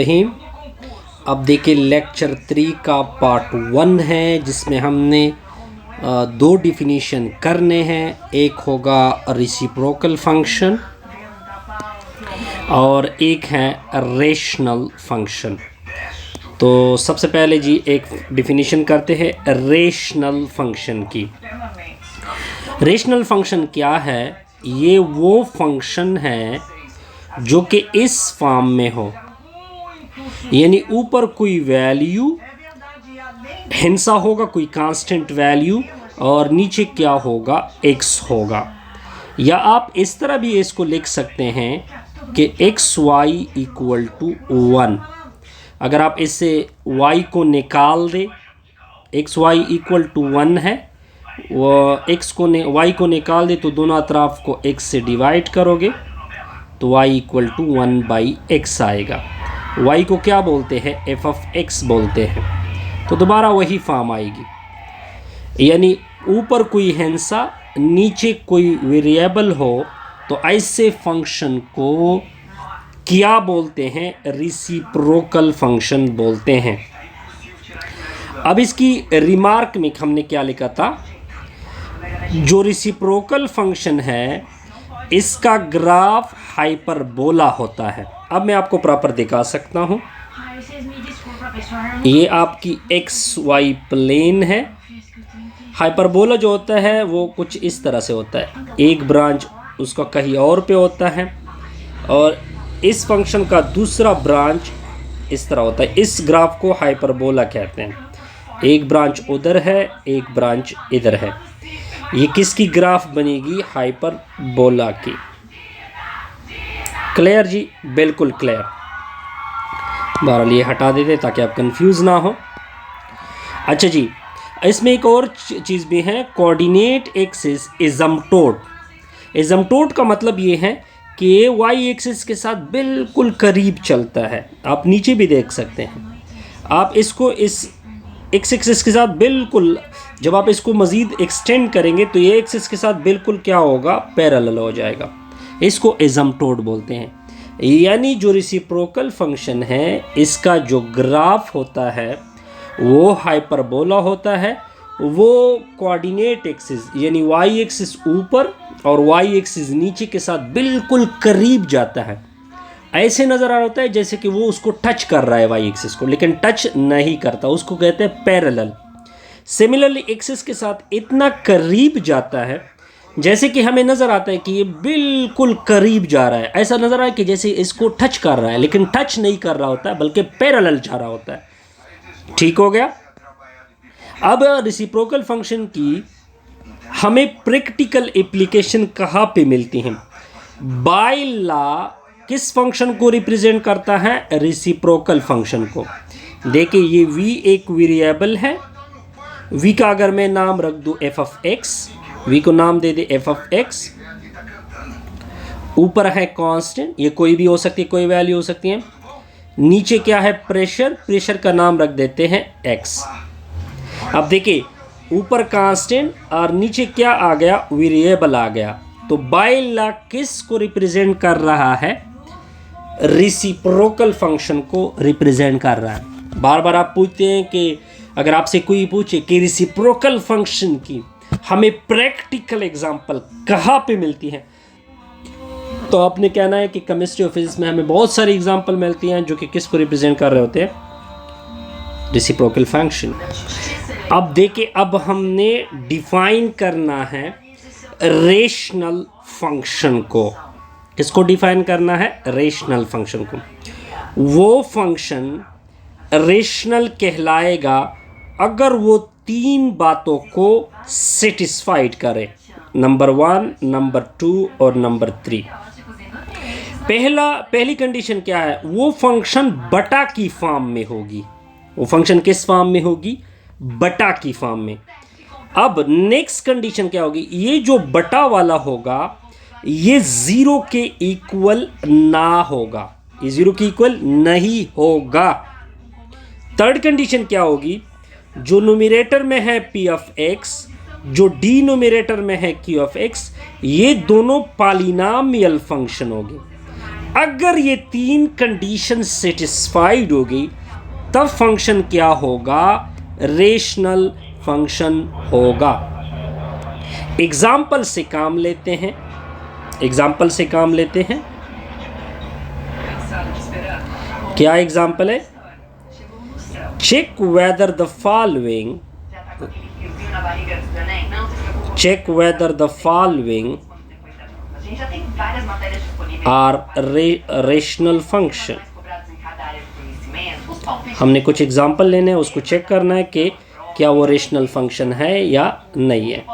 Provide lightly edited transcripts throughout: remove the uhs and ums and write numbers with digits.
रहीम। अब देखिए लेक्चर 3 का पार्ट 1 है जिसमें हमने दो डिफिनीशन करने हैं। एक होगा रेसिप्रोकल फंक्शन और एक है रेशनल फंक्शन। तो सबसे पहले जी एक डिफिनीशन करते हैं रेशनल फंक्शन की। रेशनल फंक्शन क्या है? ये वो फंक्शन है जो कि इस फॉर्म में हो, यानी ऊपर कोई वैल्यू हिंसा होगा, कोई कांस्टेंट वैल्यू, और नीचे क्या होगा, x होगा। या आप इस तरह भी इसको लिख सकते हैं कि एक्स वाई इक्वल टू 1। अगर आप इससे y को निकाल दे, एक्स वाई इक्वल टू 1 है, वो y को निकाल दे तो दोनों अतराफ को x से डिवाइड करोगे तो y इक्वल टू 1/x आएगा। y को क्या बोलते हैं? f ऑफ x बोलते हैं। तो दोबारा वही फॉर्म आएगी, यानी ऊपर कोई हिंसा नीचे कोई वेरिएबल हो तो ऐसे फंक्शन को क्या बोलते हैं? रेसिप्रोकल फंक्शन बोलते हैं। अब इसकी रिमार्क में हमने क्या लिखा था? जो रेसिप्रोकल फंक्शन है इसका ग्राफ हाइपरबोला होता है। अब मैं आपको प्रॉपर दिखा सकता हूँ। ये आपकी एक्स वाई प्लेन है। हाइपरबोला जो होता है वो कुछ इस तरह से होता है, एक ब्रांच उसका कहीं और पे होता है और इस फंक्शन का दूसरा ब्रांच इस तरह होता है। इस ग्राफ को हाइपरबोला कहते हैं। एक ब्रांच उधर है, एक ब्रांच इधर है। ये किसकी ग्राफ बनेगी? हाइपरबोला की। क्लियर जी? बिल्कुल क्लियर। बहरहाल ये हटा देते ताकि आप कंफ्यूज ना हो। अच्छा जी, इसमें एक और चीज़ भी है, कोऑर्डिनेट एक्सिस एसिम्प्टोट। एसिम्प्टोट का मतलब ये है कि ये वाई एक्सिस के साथ बिल्कुल करीब चलता है। आप नीचे भी देख सकते हैं। आप इसको इस एक्स एक्सिस के साथ बिल्कुल, जब आप इसको मज़ीद एक्सटेंड करेंगे तो ये एक्सिस के साथ बिल्कुल क्या होगा? पैरेलल हो जाएगा। इसको एसिम्प्टोट बोलते हैं। यानी जो रेसिप्रोकल फंक्शन है इसका जो ग्राफ होता है वो हाइपरबोला होता है। वो कोऑर्डिनेट एक्सिस यानी वाई एक्सिस ऊपर और वाई एक्सिस नीचे के साथ बिल्कुल करीब जाता है। ऐसे नज़र आ रहा होता है जैसे कि वो उसको टच कर रहा है वाई एक्सिस को, लेकिन टच नहीं करता, उसको कहते हैं पैरेलल। सिमिलरली एक्सिस के साथ इतना करीब जाता है जैसे कि हमें नज़र आता है कि ये बिल्कुल करीब जा रहा है। ऐसा नज़र आ है कि जैसे इसको टच कर रहा है, लेकिन टच नहीं कर रहा होता है बल्कि पैरेलल जा रहा होता है। ठीक हो गया? अब रेसिप्रोकल फंक्शन की हमें प्रैक्टिकल एप्लीकेशन कहाँ पे मिलती हैं? बाय लॉ किस फंक्शन को रिप्रेजेंट करता है? रेसिप्रोकल फंक्शन को। देखिए ये v एक वेरिएबल है। v का अगर मैं नाम रख दूं f ऑफ x, v को नाम दे दे f ऑफ x, ऊपर है कांस्टेंट, ये कोई भी हो सकती है, कोई वैल्यू हो सकती है। नीचे क्या है? प्रेशर, प्रेशर का नाम रख देते हैं x। अब देखिए ऊपर कांस्टेंट और नीचे क्या आ गया? वेरिएबल आ गया। तो बाय लॉ किस को रिप्रेजेंट कर रहा है? रेसिप्रोकल फंक्शन को रिप्रेजेंट कर रहा है। बार बार आप पूछते हैं कि अगर आपसे कोई पूछे कि रेसिप्रोकल फंक्शन की हमें प्रैक्टिकल एग्जांपल कहाँ पे मिलती है, तो आपने कहना है कि केमिस्ट्री और फिजिक्स में हमें बहुत सारी एग्जांपल मिलती हैं जो कि किस को रिप्रेजेंट कर रहे होते हैं? Reciprocal function. अब देखिए, अब हमने डिफाइन करना है रेशनल फंक्शन को। किसको डिफाइन करना है? रेशनल फंक्शन को। वो फंक्शन रेशनल कहलाएगा अगर वो तीन बातों को सेटिस्फाइड करे, नंबर 1, नंबर 2 और नंबर 3। पहली कंडीशन क्या है? वो फंक्शन बटा की फॉर्म में होगी। वो फंक्शन किस फॉर्म में होगी? बटा की फॉर्म में। अब नेक्स्ट कंडीशन क्या होगी? ये जो बटा वाला होगा ये जीरो के इक्वल ना होगा, ये जीरो के इक्वल नहीं होगा। थर्ड कंडीशन क्या होगी? जो न्यूमरेटर में है p ऑफ x, जो डिनोमिनेटर में है q ऑफ x, ये दोनों पॉलिनॉमियल फंक्शन होंगे। अगर ये तीन कंडीशन सेटिस्फाइड होगी तब फंक्शन क्या होगा, रेशनल फंक्शन होगा। एग्जाम्पल से काम लेते हैं, एग्जाम्पल से काम लेते हैं। क्या एग्जाम्पल है? Check whether the following, check whether the following are rational function. हमने कुछ एग्जाम्पल लेने हैं, उसको चेक करना है कि क्या वो रेशनल फंक्शन है या नहीं है।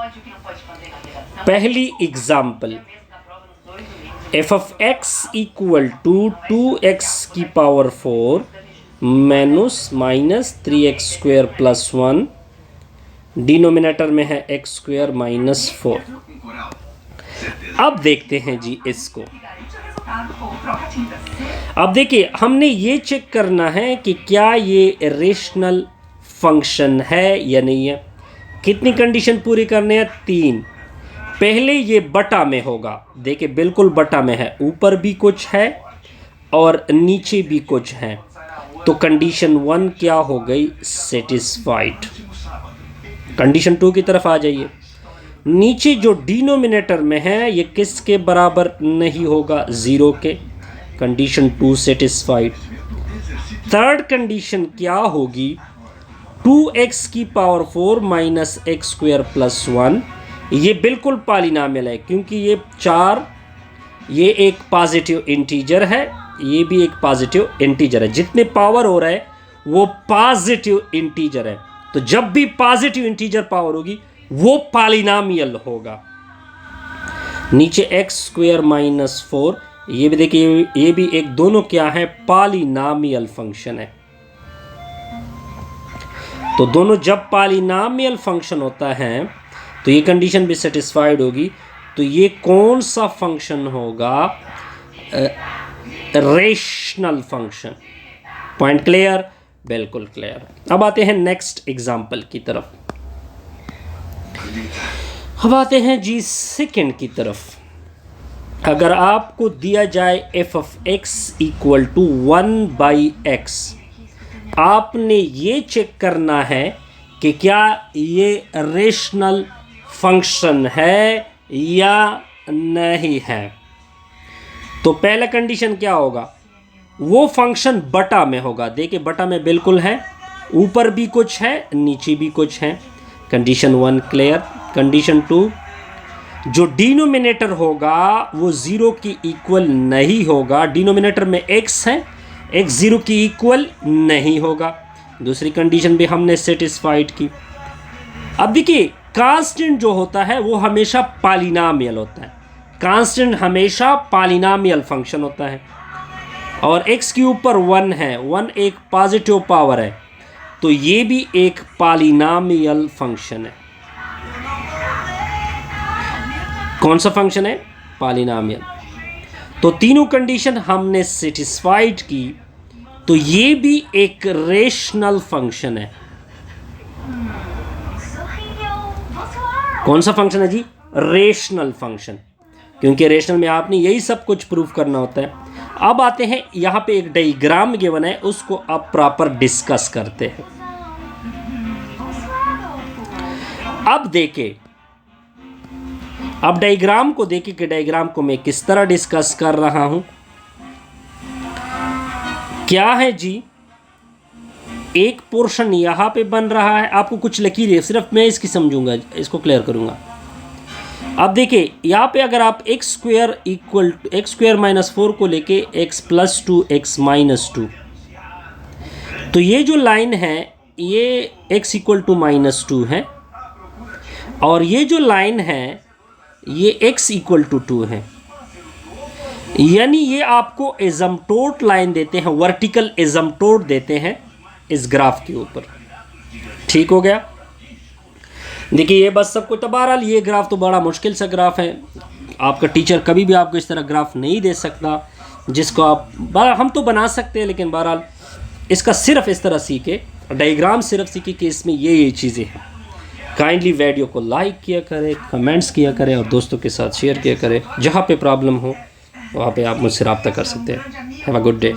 पहली example, F of X equal to 2x की power 4 minus 3x square plus 1, denominator में है x स्क्वायर माइनस 4। अब देखते हैं जी इसको। अब देखिए, हमने ये चेक करना है कि क्या ये रेशनल फंक्शन है या नहीं है। कितनी कंडीशन पूरी करने हैं? 3। पहले ये बटा में होगा, देखिए बिल्कुल बटा में है, ऊपर भी कुछ है और नीचे भी कुछ है। तो कंडीशन 1 क्या हो गई? सेटिस्फाइड। कंडीशन 2 की तरफ आ जाइए। नीचे जो डिनोमिनेटर में है ये किसके बराबर नहीं होगा? 0 के। Condition 2 satisfied. थर्ड कंडीशन क्या होगी? 2x की power 4 minus x square plus 1, ये बिल्कुल पॉलिनॉमियल है क्योंकि ये 4, ये एक पॉजिटिव इंटीजर है, ये भी एक पॉजिटिव इंटीजर है। जितने पावर हो रहा है वो पॉजिटिव इंटीजर है, तो जब भी पॉजिटिव इंटीजर पावर होगी वो पॉलिनॉमियल होगा। नीचे एक्स स्क्वायर माइनस 4, ये भी देखिए, ये भी एक, दोनों क्या है? पॉलिनॉमियल फंक्शन है। तो दोनों जब पॉलिनॉमियल फंक्शन होता है तो ये कंडीशन भी सेटिस्फाइड होगी। तो ये कौन सा फंक्शन होगा? Rational function. Point clear? बिल्कुल क्लियर। अब आते हैं नेक्स्ट एग्जांपल की तरफ। अब आते हैं जी सेकंड की तरफ। अगर आपको दिया जाए F of X equal to 1/x, आपने ये चेक करना है कि क्या ये रेशनल फंक्शन है या नहीं है। तो पहला कंडीशन क्या होगा? वो फंक्शन बटा में होगा। देखिए बटा में बिल्कुल है, ऊपर भी कुछ है, नीचे भी कुछ है। Condition 1 clear. कंडीशन 2, जो डिनोमिनेटर होगा वो 0 की इक्वल नहीं होगा। डिनोमिनेटर में x है, x 0 की इक्वल नहीं होगा। दूसरी कंडीशन भी हमने सेटिस्फाइड की। अब देखिए, कांस्टेंट जो होता है वो हमेशा पॉलिनॉमियल होता है। कांस्टेंट हमेशा पॉलिनॉमियल फंक्शन होता है और x के ऊपर 1 है, 1 एक पॉजिटिव पावर है, तो ये भी एक पॉलिनॉमियल फंक्शन है। कौन सा फंक्शन है? पॉलिनॉमियल। तो तीनों कंडीशन हमने सेटिस्फाइड की, तो ये भी एक रेशनल फंक्शन है। कौन सा फंक्शन है जी? रेशनल फंक्शन, क्योंकि रेशनल में आपने यही सब कुछ प्रूफ करना होता है। अब आते हैं, यहाँ पे एक डायग्राम गिवन है, उसको अब प्रॉपर डिस्कस करते हैं। अब देखें, अब डायग्राम को देखिए कि डायग्राम को मैं किस तरह डिस्कस कर रहा हूं। क्या है जी, एक पोर्शन यहां पे बन रहा है, आपको कुछ लकीरें, सिर्फ मैं इसकी समझूंगा, इसको क्लियर करूंगा। अब देखिए यहाँ पे अगर आप X square equal to X square minus 4 को लेके x प्लस 2 x माइनस 2, तो ये जो लाइन है ये x इक्वल टू माइनस 2 है, और ये जो लाइन है ये x इक्वल टू 2 है। यानी ये आपको एजम्प्टोट लाइन देते हैं, वर्टिकल एजम्प्टोट देते हैं इस ग्राफ के ऊपर। ठीक हो गया? देखिए ये बस सब कुछ। तो बहरहाल ये ग्राफ तो बड़ा मुश्किल सा ग्राफ है, आपका टीचर कभी भी आपको इस तरह ग्राफ नहीं दे सकता जिसको आप, हम तो बना सकते हैं, लेकिन बहरहाल इसका सिर्फ इस तरह सीखे, डायग्राम सिर्फ सीखे कि इसमें ये चीज़ें हैं। काइंडली वीडियो को लाइक किया करें, कमेंट्स किया करें और दोस्तों के साथ शेयर किया करें। जहाँ पे प्रॉब्लम हो वहाँ पे आप मुझसे रब्ता कर सकते हैं। Have a good day.